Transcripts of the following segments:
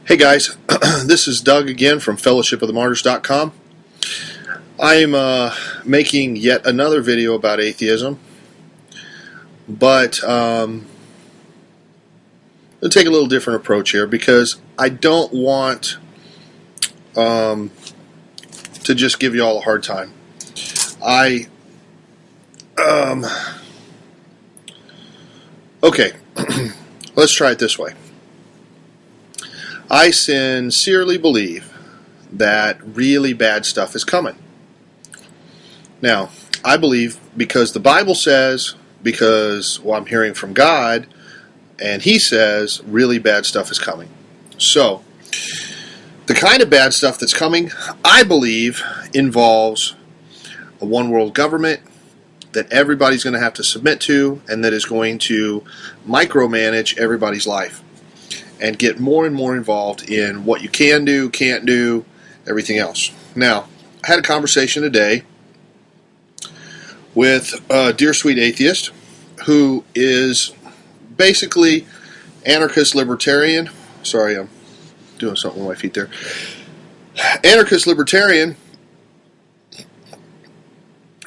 Hey guys, this is Doug again from fellowshipofthemartyrs.com. I'm making yet another video about atheism, but I'll take a little different approach here because I don't want to just give you all a hard time. Okay, let's try it this way. I sincerely believe that really bad stuff is coming. Now, I believe because the Bible says, because I'm hearing from God, and He says really bad stuff is coming. So, the kind of bad stuff that's coming, I believe, involves a one world government that everybody's going to have to submit to, and that is going to micromanage everybody's life and get more and more involved in what you can do, can't do, everything else. Now, I had a conversation today with a dear sweet atheist who is basically anarchist libertarian. Sorry, I'm doing something with my feet there. Anarchist libertarian,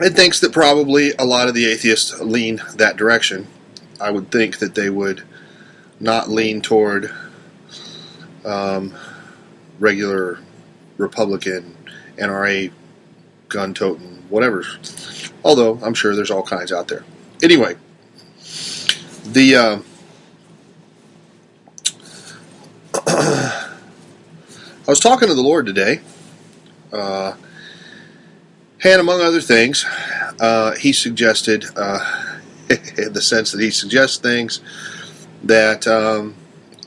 and thinks that probably a lot of the atheists lean that direction. I would think that they would not lean toward regular Republican, NRA, gun-toting, whatever. Although, I'm sure there's all kinds out there. Anyway, I was talking to the Lord today, and among other things, He suggested, in the sense that He suggests things, that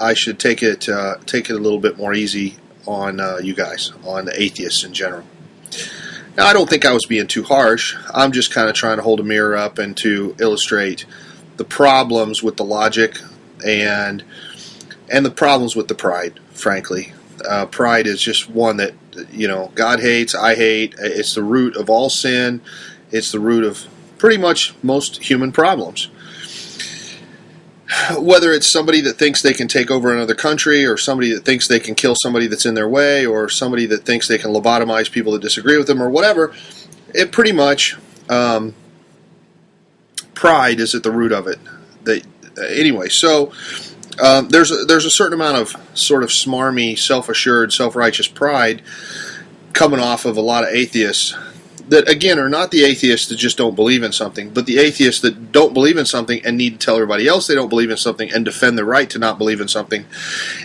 I should take it a little bit more easy on you guys, on the atheists in general. Now, I don't think I was being too harsh. I'm just kind of trying to hold a mirror up and to illustrate the problems with the logic and the problems with the pride, frankly. Pride is just one that, God hates, I hate. It's the root of all sin. It's the root of pretty much most human problems. Whether it's somebody that thinks they can take over another country, or somebody that thinks they can kill somebody that's in their way, or somebody that thinks they can lobotomize people that disagree with them, or whatever, it pretty much, pride is at the root of it. Anyway, so there's a certain amount of sort of smarmy, self-assured, self-righteous pride coming off of a lot of atheists that, again, are not the atheists that just don't believe in something, but the atheists that don't believe in something and need to tell everybody else they don't believe in something and defend their right to not believe in something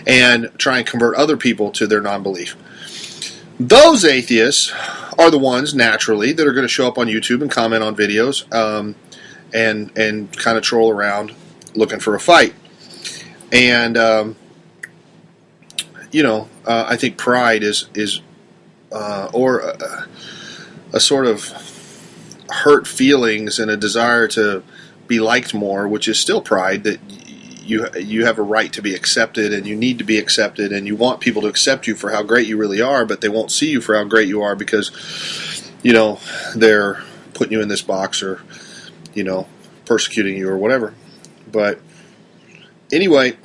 and try and convert other people to their non-belief. Those atheists are the ones, naturally, that are going to show up on YouTube and comment on videos and kind of troll around looking for a fight. And, I think pride is a sort of hurt feelings and a desire to be liked more, which is still pride, that you have a right to be accepted and you need to be accepted and you want people to accept you for how great you really are, but they won't see you for how great you are because, they're putting you in this box or, persecuting you or whatever. But anyway,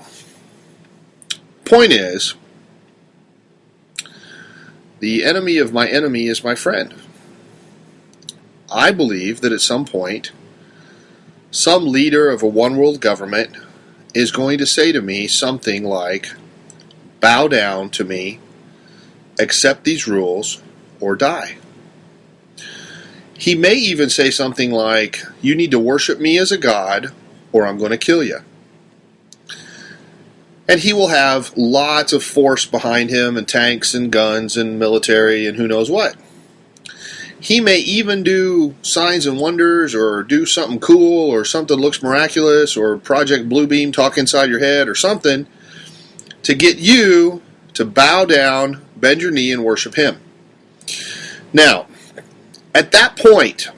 point is, the enemy of my enemy is my friend. I believe that at some point, some leader of a one-world government is going to say to me something like, bow down to me, accept these rules, or die. He may even say something like, you need to worship me as a god, or I'm going to kill you. And he will have lots of force behind him, and tanks and guns and military and who knows what. He may even do signs and wonders, or do something cool, or something looks miraculous, or Project Bluebeam talk inside your head, or something, to get you to bow down, bend your knee, and worship him. Now, at that point,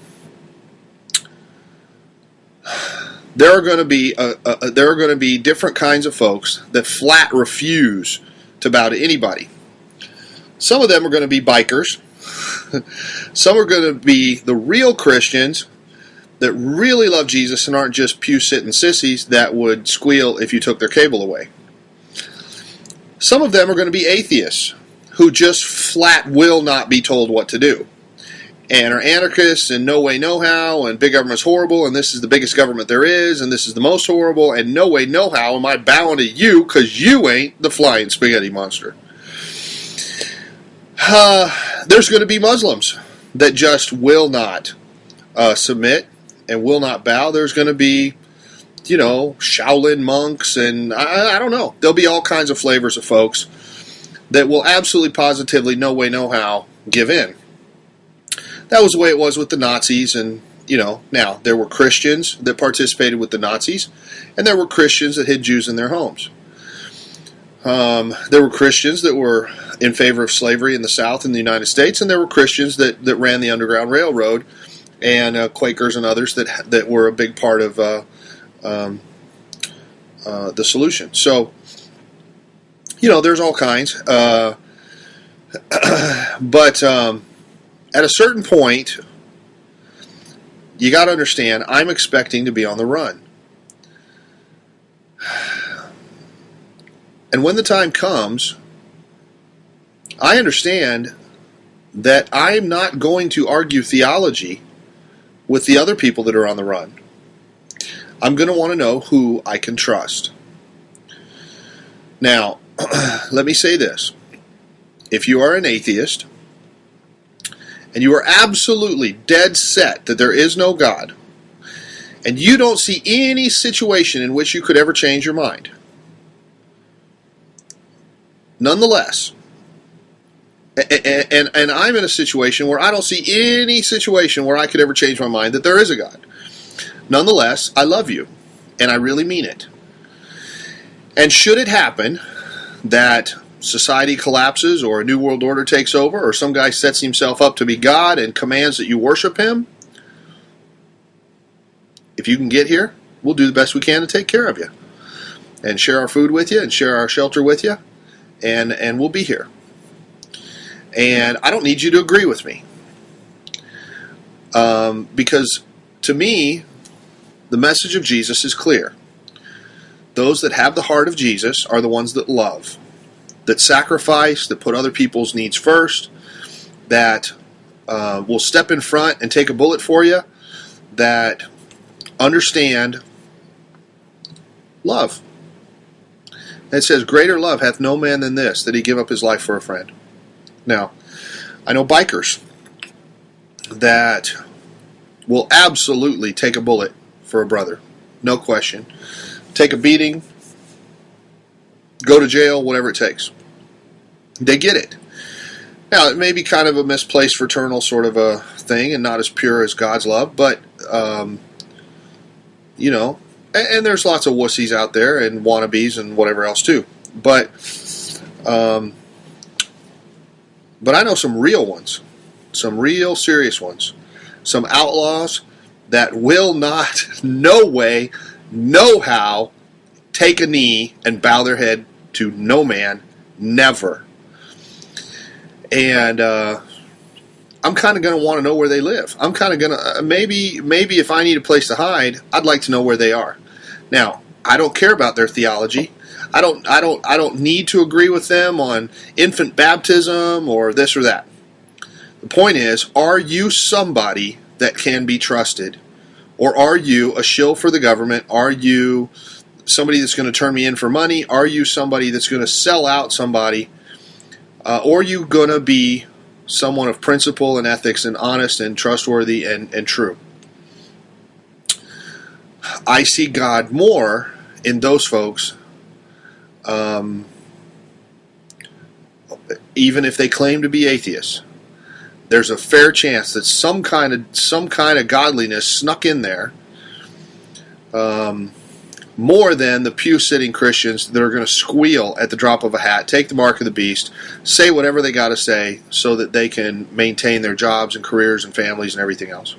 there are going to be different kinds of folks that flat refuse to bow to anybody. Some of them are going to be bikers. Some are going to be the real Christians that really love Jesus and aren't just pew-sitting sissies that would squeal if you took their cable away. Some of them are going to be atheists who just flat will not be told what to do, and are anarchists and no way, no how, and big government's horrible, and this is the biggest government there is, and this is the most horrible, and no way, no how am I bowing to you because you ain't the flying spaghetti monster. There's going to be Muslims that just will not submit and will not bow. There's going to be, Shaolin monks, and I don't know. There'll be all kinds of flavors of folks that will absolutely positively, no way, no how, give in. That was the way it was with the Nazis, and, now there were Christians that participated with the Nazis, and there were Christians that hid Jews in their homes. There were Christians that were in favor of slavery in the South in the United States, and there were Christians that ran the Underground Railroad, and Quakers and others that were a big part of the solution. So, there's all kinds. But at a certain point, you got to understand, I'm expecting to be on the run. And when the time comes, I understand that I'm not going to argue theology with the other people that are on the run. I'm going to want to know who I can trust. Now, let me say this. If you are an atheist, and you are absolutely dead set that there is no God, and you don't see any situation in which you could ever change your mind, nonetheless, and I'm in a situation where I don't see any situation where I could ever change my mind that there is a God. Nonetheless, I love you, and I really mean it. And should it happen that society collapses, or a new world order takes over, or some guy sets himself up to be God and commands that you worship him, if you can get here, we'll do the best we can to take care of you, and share our food with you, and share our shelter with you, and we'll be here. And I don't need you to agree with me, because to me, the message of Jesus is clear. Those that have the heart of Jesus are the ones that love, that sacrifice, that put other people's needs first, that will step in front and take a bullet for you, that understand love. It says, greater love hath no man than this, that he give up his life for a friend. Now, I know bikers that will absolutely take a bullet for a brother. No question. Take a beating, go to jail, whatever it takes. They get it. Now, it may be kind of a misplaced fraternal sort of a thing and not as pure as God's love, but, and there's lots of wussies out there and wannabes and whatever else too. But I know some real ones, some real serious ones, some outlaws that will not, no way, no how, take a knee and bow their head to no man, never. And I'm kind of going to want to know where they live. I'm kind of going to, maybe if I need a place to hide, I'd like to know where they are. Now, I don't care about their theology. I don't need to agree with them on infant baptism or this or that. The point is, are you somebody that can be trusted? Or are you a shill for the government? Are you somebody that's going to turn me in for money? Are you somebody that's going to sell out somebody? Or are you going to be someone of principle and ethics and honest and trustworthy and true? I see God more in those folks, even if they claim to be atheists. There's a fair chance that some kind of godliness snuck in there, more than the pew-sitting Christians that are going to squeal at the drop of a hat, take the mark of the beast, say whatever they got to say so that they can maintain their jobs and careers and families and everything else.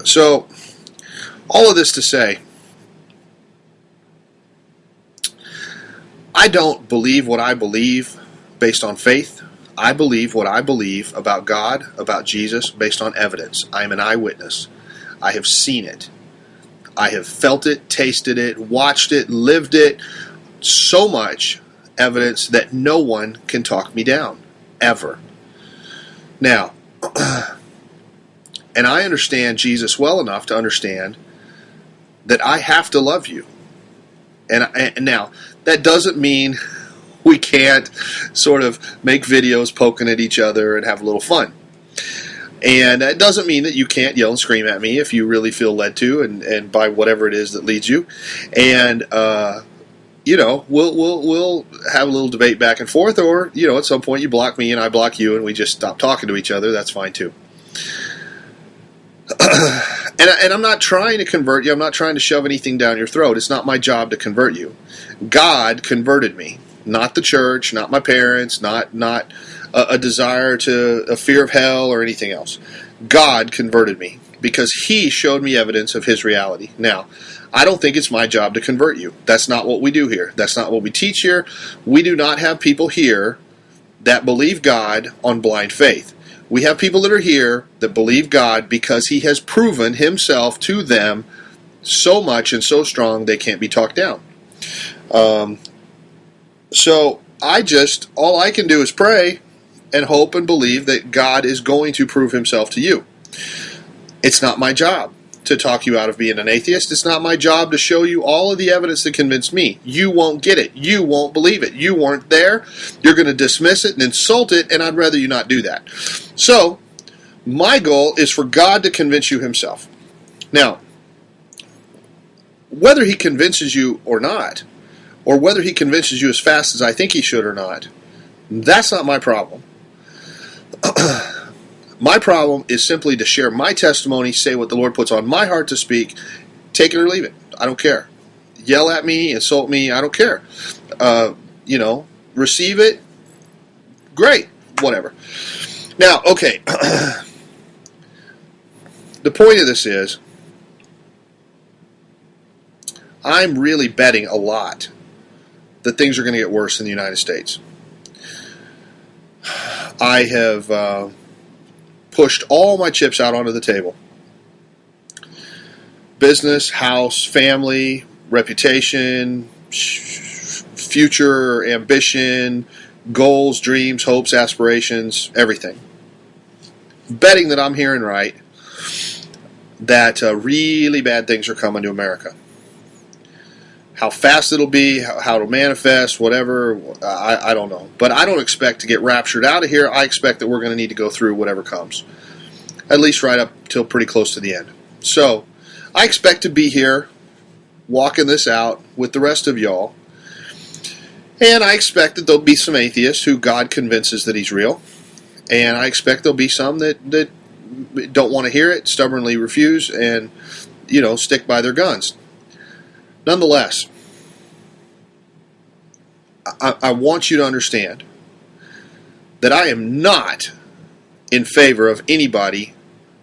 So, all of this to say, I don't believe what I believe based on faith. I believe what I believe about God, about Jesus, based on evidence. I am an eyewitness. I have seen it. I have felt it, tasted it, watched it, lived it so much evidence that no one can talk me down, ever. Now, and I understand Jesus well enough to understand that I have to love you. And now, that doesn't mean we can't sort of make videos poking at each other and have a little fun. And that doesn't mean that you can't yell and scream at me if you really feel led to, and by whatever it is that leads you. And we'll have a little debate back and forth, or at some point you block me and I block you, and we just stop talking to each other. That's fine too. And I'm not trying to convert you. I'm not trying to shove anything down your throat. It's not my job to convert you. God converted me, not the church, not my parents, not a desire to a fear of hell or anything else. God converted me because He showed me evidence of His reality. Now, I don't think it's my job to convert you. That's not what we do here. That's not what we teach here. We do not have people here that believe God on blind faith. We have people that are here that believe God because He has proven Himself to them so much and so strong they can't be talked down. So all I can do is pray and hope and believe that God is going to prove Himself to you. It's not my job to talk you out of being an atheist. It's not my job to show you all of the evidence that convinced me. You won't get it. You won't believe it. You weren't there. You're going to dismiss it and insult it, and I'd rather you not do that. So, my goal is for God to convince you Himself. Now, whether He convinces you or not, or whether He convinces you as fast as I think He should or not, that's not my problem. My problem is simply to share my testimony, say what the Lord puts on my heart to speak, take it or leave it. I don't care. Yell at me, insult me, I don't care. Receive it, great, whatever. Now, okay, the point of this is, I'm really betting a lot that things are going to get worse in the United States. I have pushed all my chips out onto the table. Business, house, family, reputation, future, ambition, goals, dreams, hopes, aspirations, everything. Betting that I'm hearing right, that really bad things are coming to America. How fast it'll be, how it'll manifest, whatever, I don't know. But I don't expect to get raptured out of here. I expect that we're going to need to go through whatever comes. At least right up till pretty close to the end. So, I expect to be here, walking this out with the rest of y'all. And I expect that there'll be some atheists who God convinces that He's real. And I expect there'll be some that don't want to hear it, stubbornly refuse, and, stick by their guns. Nonetheless, I want you to understand that I am not in favor of anybody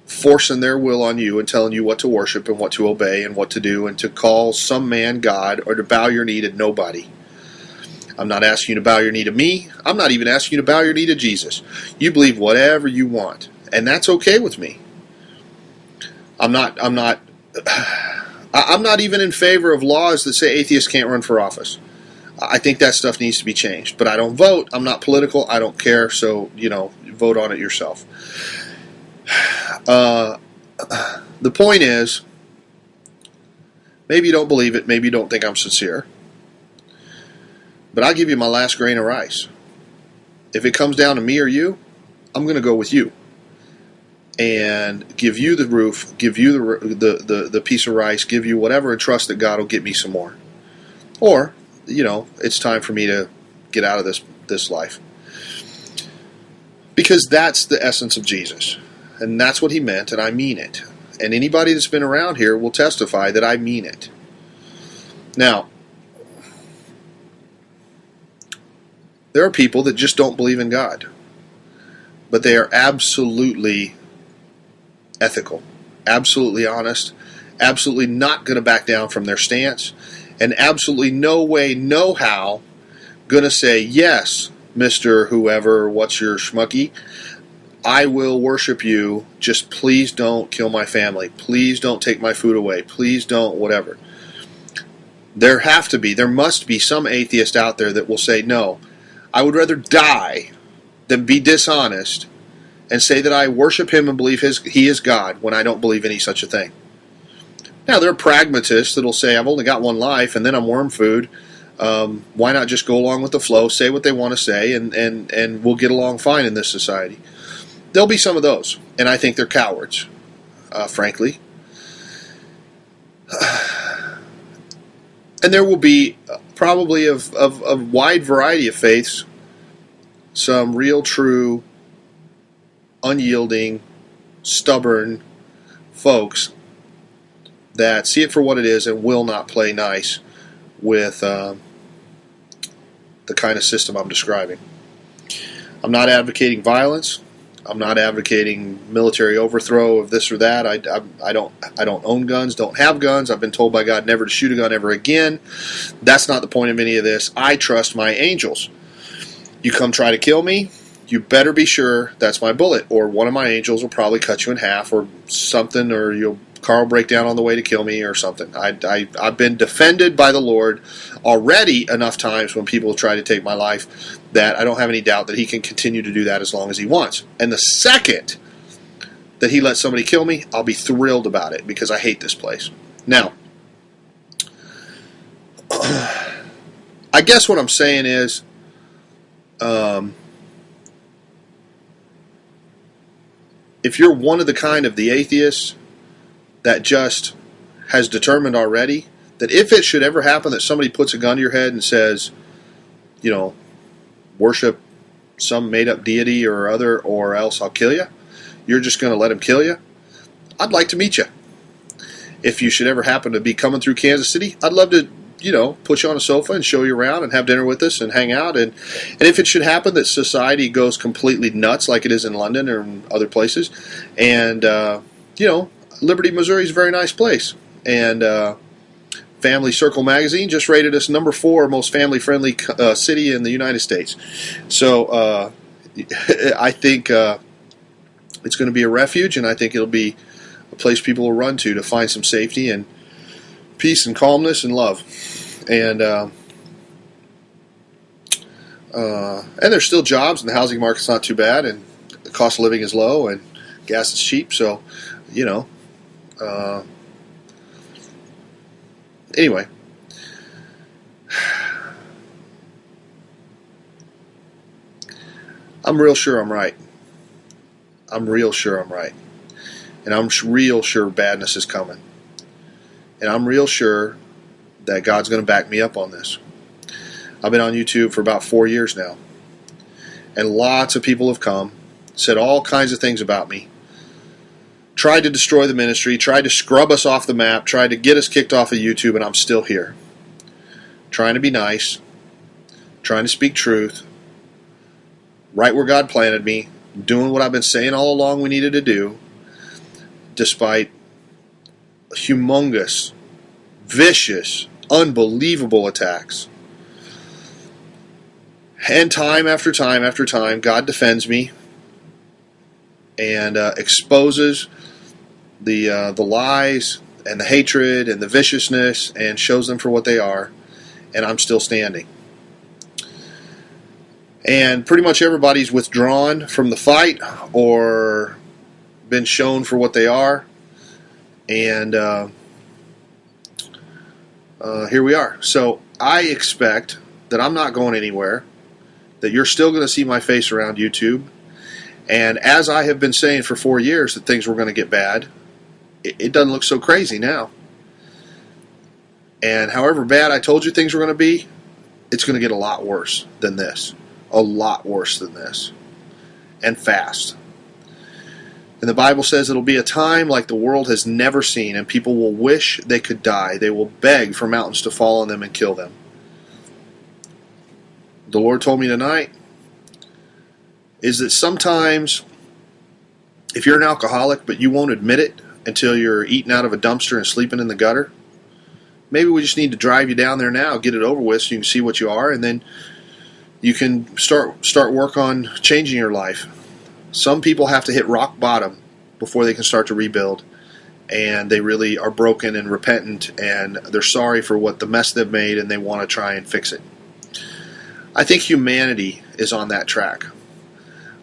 forcing their will on you and telling you what to worship and what to obey and what to do and to call some man God or to bow your knee to nobody. I'm not asking you to bow your knee to me. I'm not even asking you to bow your knee to Jesus. You believe whatever you want, and that's okay with me. I'm not even in favor of laws that say atheists can't run for office. I think that stuff needs to be changed. But I don't vote. I'm not political. I don't care. So, vote on it yourself. The point is, maybe you don't believe it. Maybe you don't think I'm sincere. But I'll give you my last grain of rice. If it comes down to me or you, I'm going to go with you. And give you the roof, give you the piece of rice, give you whatever, and trust that God will get me some more. Or, it's time for me to get out of this life. Because that's the essence of Jesus. And that's what He meant, and I mean it. And anybody that's been around here will testify that I mean it. Now, there are people that just don't believe in God. But they are absolutely ethical, absolutely honest, absolutely not going to back down from their stance, and absolutely no way, no how going to say, yes, Mr. Whoever, what's your schmucky, I will worship you, just please don't kill my family, please don't take my food away, please don't whatever. There must be some atheist out there that will say, no, I would rather die than be dishonest and say that I worship him and believe he is God when I don't believe any such a thing. Now, there are pragmatists that will say, I've only got one life and then I'm worm food. Why not just go along with the flow, say what they want to say, and we'll get along fine in this society? There'll be some of those, and I think they're cowards, frankly. And there will be probably of a wide variety of faiths, some real, true, unyielding, stubborn folks that see it for what it is and will not play nice with the kind of system I'm describing. I'm not advocating violence. I'm not advocating military overthrow of this or that. I don't own guns, don't have guns. I've been told by God never to shoot a gun ever again. That's not the point of any of this. I trust my angels. You come try to kill me, you better be sure that's my bullet, or one of my angels will probably cut you in half or something, or car will break down on the way to kill me or something. I've been defended by the Lord already enough times when people try to take my life that I don't have any doubt that he can continue to do that as long as he wants. And the second that he lets somebody kill me, I'll be thrilled about it because I hate this place. Now, I guess what I'm saying is, if you're one of the kind of the atheists that just has determined already that if it should ever happen that somebody puts a gun to your head and says, worship some made-up deity or other, or else I'll kill you, you're just going to let him kill you, I'd like to meet you. If you should ever happen to be coming through Kansas City, I'd love to, put you on a sofa and show you around and have dinner with us and hang out. And if it should happen that society goes completely nuts like it is in London or in other places, and, Liberty, Missouri is a very nice place. And Family Circle magazine just rated us number 4 most family-friendly city in the United States. So I think it's going to be a refuge, and I think it'll be a place people will run to find some safety and peace and calmness and love. And there's still jobs, and the housing market's not too bad, and the cost of living is low, and gas is cheap. So, anyway, I'm real sure I'm right. I'm real sure I'm right. And I'm real sure badness is coming. And I'm real sure that God's going to back me up on this. I've been on YouTube for about 4 years now. And lots of people have come, said all kinds of things about me, tried to destroy the ministry, tried to scrub us off the map, tried to get us kicked off of YouTube, and I'm still here. Trying to be nice, trying to speak truth, right where God planted me, doing what I've been saying all along we needed to do, despite humongous, vicious, unbelievable attacks. And time after time after time, God defends me and exposes the lies and the hatred and the viciousness and shows them for what they are, and I'm still standing. And pretty much everybody's withdrawn from the fight or been shown for what they are, and here we are. So I expect that I'm not going anywhere, that you're still going to see my face around YouTube, and as I have been saying for 4 years that things were going to get bad, it doesn't look so crazy now. And however bad I told you things were going to be, it's going to get a lot worse than this. A lot worse than this. And fast. And the Bible says it'll be a time like the world has never seen, and people will wish they could die. They will beg for mountains to fall on them and kill them. The Lord told me tonight is that sometimes if you're an alcoholic but you won't admit it until you're eating out of a dumpster and sleeping in the gutter, maybe we just need to drive you down there now, get it over with so you can see what you are, and then you can start work on changing your life. Some people have to hit rock bottom before they can start to rebuild. and they really are broken and repentant, and they're sorry for what the mess they've made, and they want to try and fix it. I think humanity is on that track.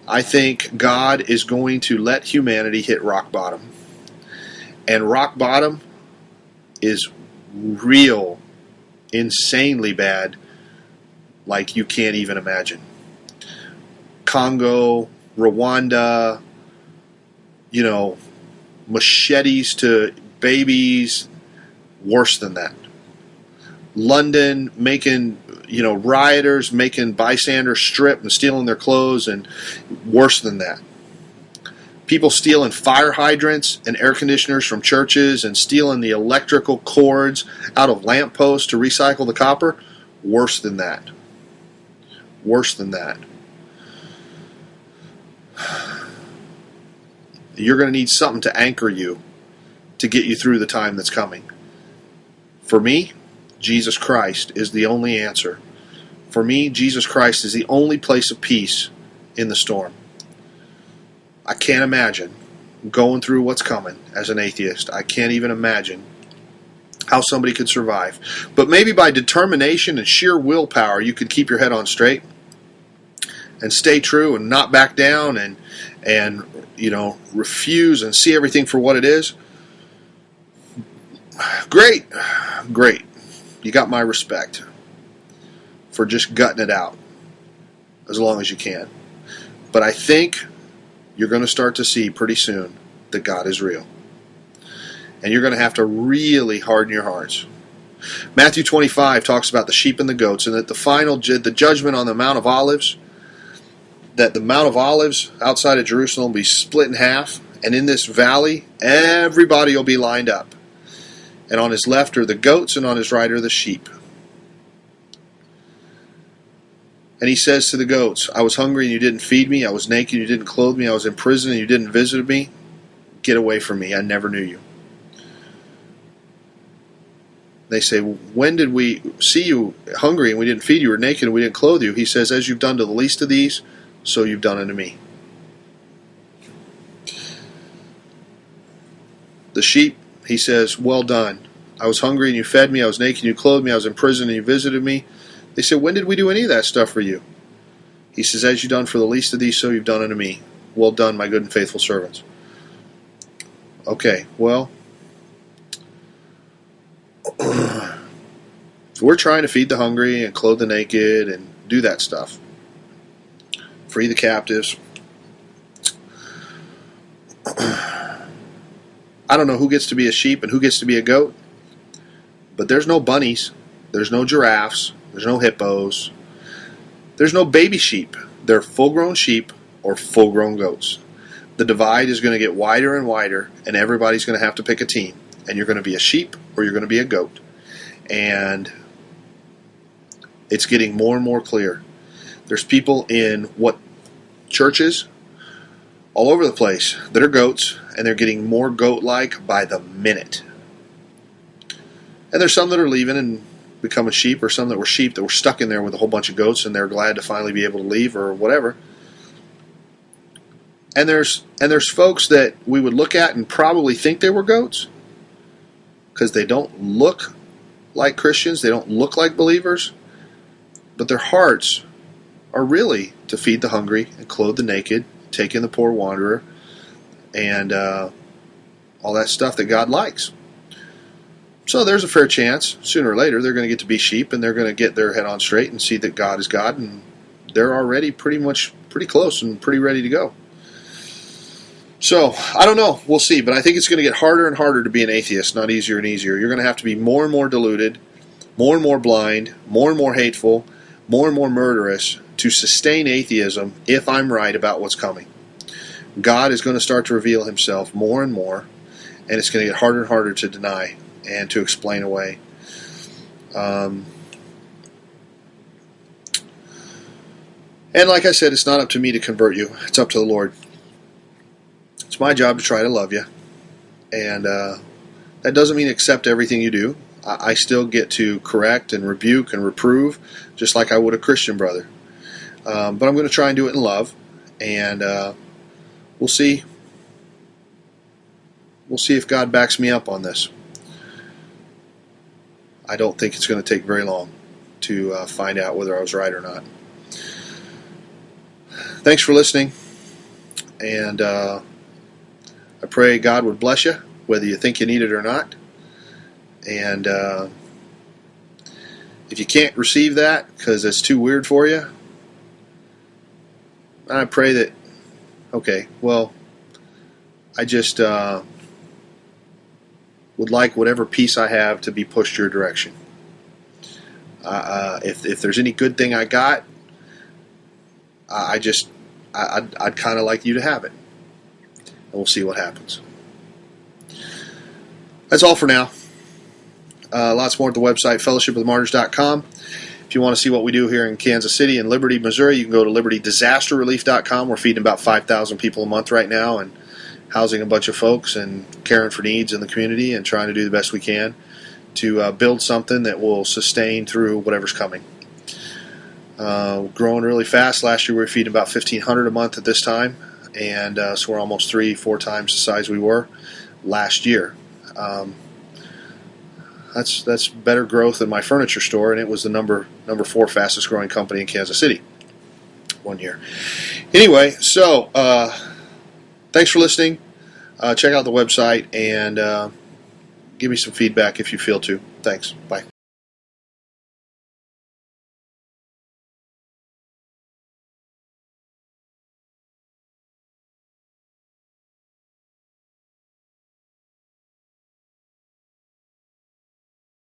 I think God is going to let humanity hit rock bottom. And rock bottom is real, insanely bad, like you can't even imagine. Congo, Rwanda, machetes to babies, worse than that. London making, rioters making bystanders strip and stealing their clothes, and worse than that. People stealing fire hydrants and air conditioners from churches and stealing the electrical cords out of lampposts to recycle the copper, worse than that. Worse than that. You're going to need something to anchor you to get you through the time that's coming. For me, Jesus Christ is the only answer. For me, Jesus Christ is the only place of peace in the storm. I can't imagine going through what's coming as an atheist. I can't even imagine how somebody could survive. But maybe by determination and sheer willpower, you could keep your head on straight and stay true and not back down and refuse and see everything for what it is. Great. You got my respect for just gutting it out as long as you can. But I think you're going to start to see pretty soon that God is real. And you're going to have to really harden your hearts. Matthew 25 talks about the sheep and the goats, and that the judgment on the Mount of Olives, that the Mount of Olives outside of Jerusalem will be split in half, and in this valley, everybody will be lined up. And on his left are the goats, and on his right are the sheep. And he says to the goats, I was hungry and you didn't feed me. I was naked and you didn't clothe me. I was in prison and you didn't visit me. Get away from me. I never knew you. They say, when did we see you hungry and we didn't feed you, or naked and we didn't clothe you? He says, as you've done to the least of these, so you've done unto me. The sheep, he says, well done. I was hungry and you fed me. I was naked and you clothed me. I was in prison and you visited me. They said, when did we do any of that stuff for you? He says, as you've done for the least of these, so you've done unto me. Well done, my good and faithful servants. Okay, well, we're trying to feed the hungry and clothe the naked and do that stuff. Free the captives. I don't know who gets to be a sheep and who gets to be a goat, but there's no bunnies, there's no giraffes, there's no hippos, there's no baby sheep. They're full-grown sheep or full-grown goats. The divide is going to get wider and wider, and everybody's going to have to pick a team. And you're going to be a sheep or you're going to be a goat. And it's getting more and more clear. There's people in what churches all over the place that are goats, and they're getting more goat-like by the minute. And there's some that are leaving and become a sheep, or some that were sheep that were stuck in there with a whole bunch of goats, and they're glad to finally be able to leave or whatever. And there's folks that we would look at and probably think they were goats because they don't look like Christians, they don't look like believers, but their hearts are really to feed the hungry and clothe the naked, take in the poor wanderer, and all that stuff that God likes. So there's a fair chance, sooner or later, they're going to get to be sheep, and they're going to get their head on straight and see that God is God, and they're already pretty close and pretty ready to go. So, I don't know. We'll see. But I think it's going to get harder and harder to be an atheist, not easier and easier. You're going to have to be more and more deluded, more and more blind, more and more hateful, more and more murderous to sustain atheism if I'm right about what's coming. God is going to start to reveal himself more and more, and it's going to get harder and harder to deny and to explain away. And like I said, it's not up to me to convert you. It's up to the Lord. It's my job to try to love you. And that doesn't mean accept everything you do. I still get to correct and rebuke and reprove, just like I would a Christian brother. But I'm going to try and do it in love. And we'll see we'll see if God backs me up on this. I don't think it's going to take very long to find out whether I was right or not. Thanks for listening, and I pray God would bless you, whether you think you need it or not. And if you can't receive that because it's too weird for you, I pray that, okay, well, I just would like whatever peace I have to be pushed your direction. If there's any good thing I got, I'd kind of like you to have it. And we'll see what happens. That's all for now. Lots more at the website, fellowshipwithmartyrs.com. If you want to see what we do here in Kansas City and Liberty, Missouri, you can go to libertydisasterrelief.com. We're feeding about 5,000 people a month right now and housing a bunch of folks and caring for needs in the community and trying to do the best we can to build something that will sustain through whatever's coming. Growing really fast. Last year we were feeding about 1,500 a month at this time, and so we're almost 3-4 times the size we were last year. That's better growth than my furniture store, and it was the number 4 fastest growing company in Kansas City one year. Anyway, so thanks for listening. Check out the website and give me some feedback if you feel to. Thanks. Bye.